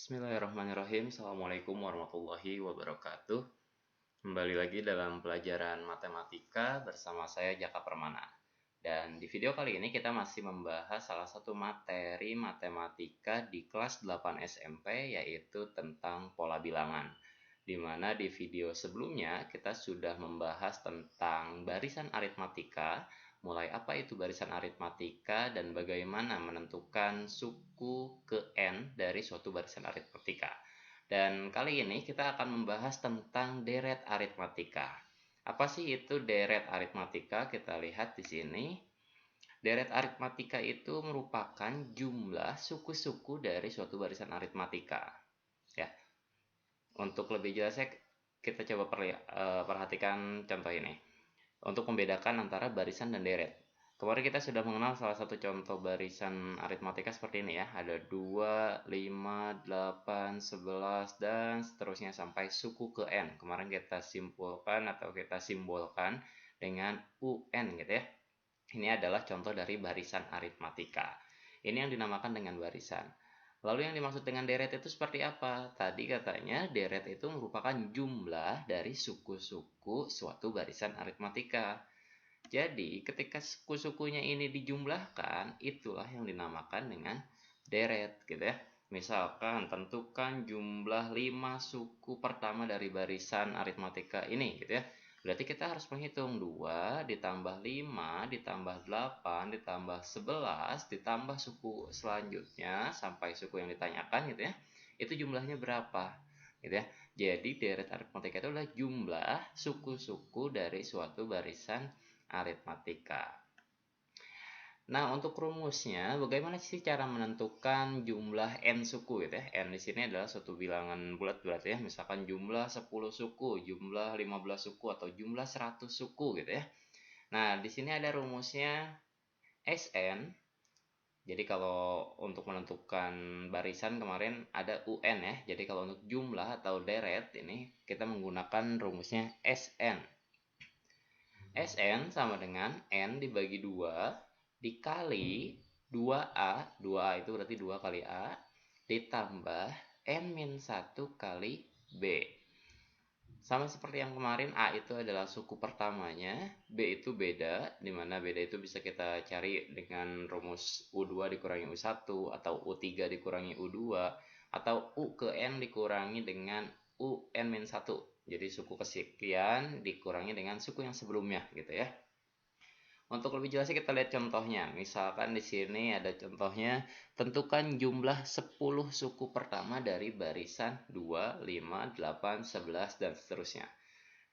Bismillahirrahmanirrahim. Assalamualaikum warahmatullahi wabarakatuh. Kembali lagi dalam pelajaran matematika bersama saya Jaka Permana. Dan di video kali ini kita masih membahas salah satu materi matematika di kelas 8 SMP, yaitu tentang pola bilangan. Di mana di video sebelumnya kita sudah membahas tentang barisan aritmatika, mulai apa itu barisan aritmatika dan bagaimana menentukan suku ke N dari suatu barisan aritmatika. Dan kali ini kita akan membahas tentang deret aritmatika. Apa sih itu deret aritmatika? Kita lihat di sini. Deret aritmatika itu merupakan jumlah suku-suku dari suatu barisan aritmatika. Ya, untuk lebih jelasnya kita coba perhatikan contoh ini. Untuk membedakan antara barisan dan deret. Kemarin kita sudah mengenal salah satu contoh barisan aritmatika seperti ini ya. Ada 2, 5, 8, 11, dan seterusnya sampai suku ke N. Kemarin kita simpulkan atau kita simbolkan dengan UN gitu ya. Ini adalah contoh dari barisan aritmatika. Ini yang dinamakan dengan barisan. Lalu yang dimaksud dengan deret itu seperti apa? Tadi katanya deret itu merupakan jumlah dari suku-suku suatu barisan aritmatika. Jadi ketika suku-sukunya ini dijumlahkan, itulah yang dinamakan dengan deret gitu ya. Misalkan tentukan jumlah 5 suku pertama dari barisan aritmatika ini gitu ya. Berarti kita harus menghitung 2 ditambah 5 ditambah 8 ditambah 11 ditambah suku selanjutnya sampai suku yang ditanyakan gitu ya. Itu jumlahnya berapa gitu ya. Jadi deret aritmatika itu adalah jumlah suku-suku dari suatu barisan aritmatika. Nah, untuk rumusnya, bagaimana sih cara menentukan jumlah n suku gitu ya? N di sini adalah suatu bilangan bulat berarti ya. Misalkan jumlah 10 suku, jumlah 15 suku, atau jumlah 100 suku gitu ya. Nah, di sini ada rumusnya Sn. Jadi kalau untuk menentukan barisan kemarin ada UN ya. Jadi kalau untuk jumlah atau deret ini kita menggunakan rumusnya Sn. Sn sama dengan N dibagi 2 dikali 2A. 2A itu berarti 2 kali A ditambah N-1 kali B. Sama seperti yang kemarin, A itu adalah suku pertamanya, B itu beda, dimana beda itu bisa kita cari dengan rumus U2 dikurangi U1, atau U3 dikurangi U2, atau U ke N dikurangi dengan UN-1. Jadi suku kesekian dikurangi dengan suku yang sebelumnya gitu ya. Untuk lebih jelasnya kita lihat contohnya. Misalkan di sini ada contohnya, tentukan jumlah 10 suku pertama dari barisan 2, 5, 8, 11 dan seterusnya.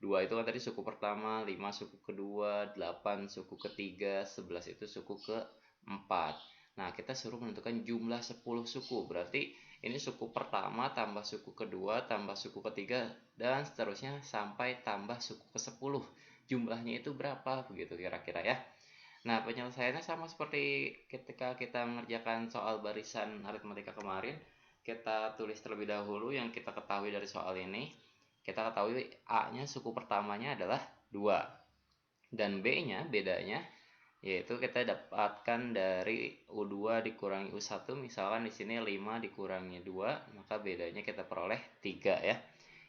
2 itu kan tadi suku pertama, 5 suku kedua, 8 suku ketiga, 11 itu suku keempat. Nah, kita suruh menentukan jumlah 10 suku. Berarti ini suku pertama tambah suku kedua tambah suku ketiga dan seterusnya sampai tambah suku ke-10. Jumlahnya itu berapa begitu kira-kira ya. Nah, penyelesaiannya sama seperti ketika kita mengerjakan soal barisan aritmatika kemarin. Kita tulis terlebih dahulu yang kita ketahui dari soal ini. Kita ketahui A-nya suku pertamanya adalah 2. Dan B-nya bedanya yaitu kita dapatkan dari U2 dikurangi U1. Misalkan di sini 5 dikurangi 2, maka bedanya kita peroleh 3 ya.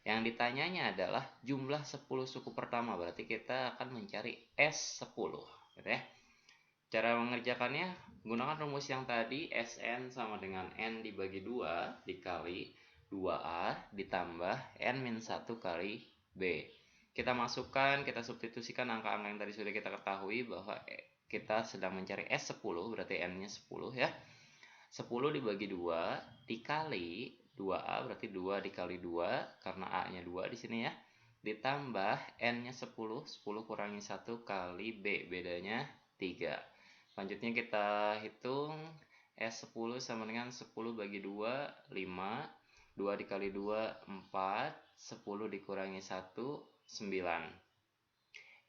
Yang ditanyanya adalah jumlah 10 suku pertama, berarti kita akan mencari S10 gitu ya. Cara mengerjakannya, gunakan rumus yang tadi, Sn sama dengan N dibagi 2 dikali 2A ditambah N-1 kali B. Kita masukkan, kita substitusikan angka-angka yang tadi sudah kita ketahui bahwa kita sedang mencari S10, berarti N-nya 10 ya. 10 dibagi 2 dikali 2A, berarti 2 dikali 2 karena A-nya 2 di sini ya. Ditambah N-nya 10, 10 kurangi 1 kali B, bedanya 3. Selanjutnya kita hitung S10 sama dengan 10 bagi 2, 5. 2 dikali 2, 4. 10 dikurangi 1, 9.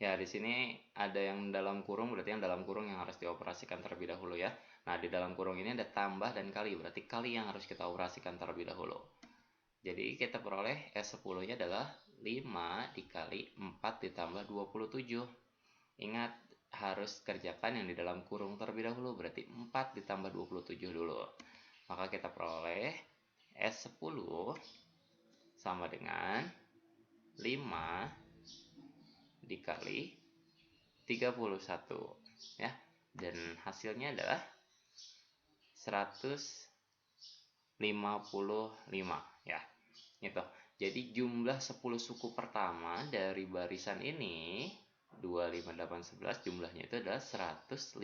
Ya, di sini ada yang dalam kurung, berarti yang dalam kurung yang harus dioperasikan terlebih dahulu ya. Nah, di dalam kurung ini ada tambah dan kali, berarti kali yang harus kita operasikan terlebih dahulu. Jadi kita peroleh S10-nya adalah 5 dikali 4 ditambah 27. Ingat, harus kerjakan yang di dalam kurung terlebih dahulu, berarti 4 ditambah 27 dulu. Maka kita peroleh S10 sama dengan 5 dikali 31 ya. Dan hasilnya adalah 155 ya. Gitu. Jadi jumlah 10 suku pertama dari barisan ini 2, 5, 8, 11 jumlahnya itu adalah 155.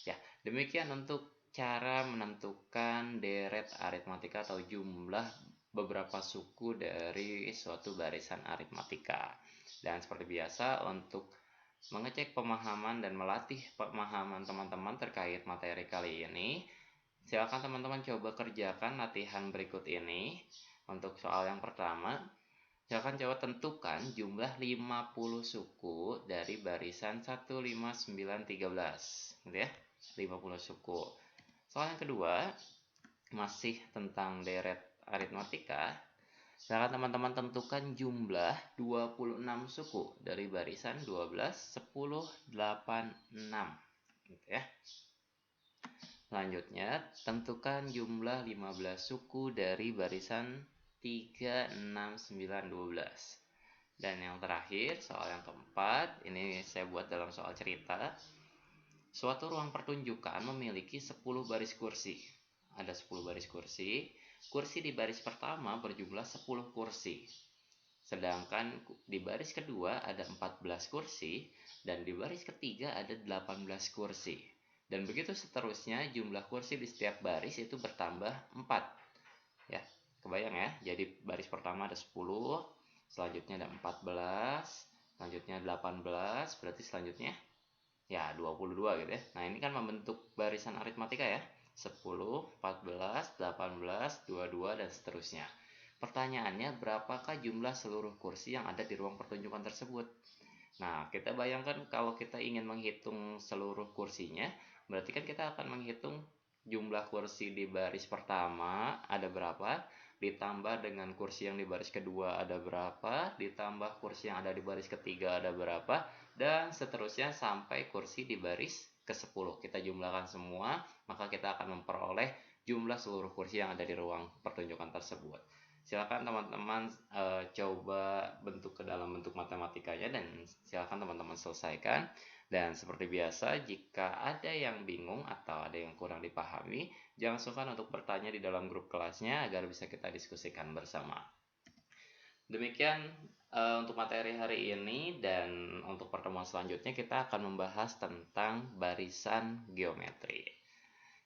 Ya, demikian untuk cara menentukan deret aritmatika atau jumlah beberapa suku dari suatu barisan aritmatika. Dan seperti biasa, untuk mengecek pemahaman dan melatih pemahaman teman-teman terkait materi kali ini, silakan teman-teman coba kerjakan latihan berikut ini. Untuk soal yang pertama, silakan coba tentukan jumlah 50 suku dari barisan 1, 5, 9, 13 gitu ya, 50 suku. Soal yang kedua masih tentang deret aritmatika. Silakan teman-teman tentukan jumlah 26 suku dari barisan 12, 10, 8, 6 gitu ya. Selanjutnya, tentukan jumlah 15 suku dari barisan 3, 6, 9, 12. Dan yang terakhir, soal yang keempat, ini saya buat dalam soal cerita. Suatu ruang pertunjukan memiliki 10 baris kursi. Ada 10 baris kursi. Kursi di baris pertama berjumlah 10 kursi. Sedangkan di baris kedua ada 14 kursi dan di baris ketiga ada 18 kursi. Dan begitu seterusnya, jumlah kursi di setiap baris itu bertambah 4. Ya, kebayang ya? Jadi baris pertama ada 10, selanjutnya ada 14, selanjutnya 18, berarti selanjutnya ya 22 gitu ya. Nah, ini kan membentuk barisan aritmatika ya. 10, 14, 18, 22 dan seterusnya. Pertanyaannya, berapakah jumlah seluruh kursi yang ada di ruang pertunjukan tersebut? Nah, kita bayangkan kalau kita ingin menghitung seluruh kursinya, berarti kan kita akan menghitung jumlah kursi di baris pertama ada berapa, ditambah dengan kursi yang di baris kedua ada berapa, ditambah kursi yang ada di baris ketiga ada berapa, dan seterusnya sampai kursi di baris ke-10. Kita jumlahkan semua, maka kita akan memperoleh jumlah seluruh kursi yang ada di ruang pertunjukan tersebut. Silakan teman-teman coba bentuk ke dalam bentuk matematikanya dan silakan teman-teman selesaikan. Dan seperti biasa, jika ada yang bingung atau ada yang kurang dipahami, jangan sungkan untuk bertanya di dalam grup kelasnya agar bisa kita diskusikan bersama. Demikian untuk materi hari ini, dan untuk pertemuan selanjutnya kita akan membahas tentang barisan geometri.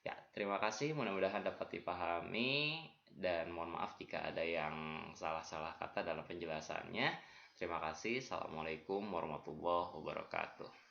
Ya, terima kasih, mudah-mudahan dapat dipahami dan mohon maaf jika ada yang salah-salah kata dalam penjelasannya. Terima kasih. Assalamualaikum warahmatullahi wabarakatuh.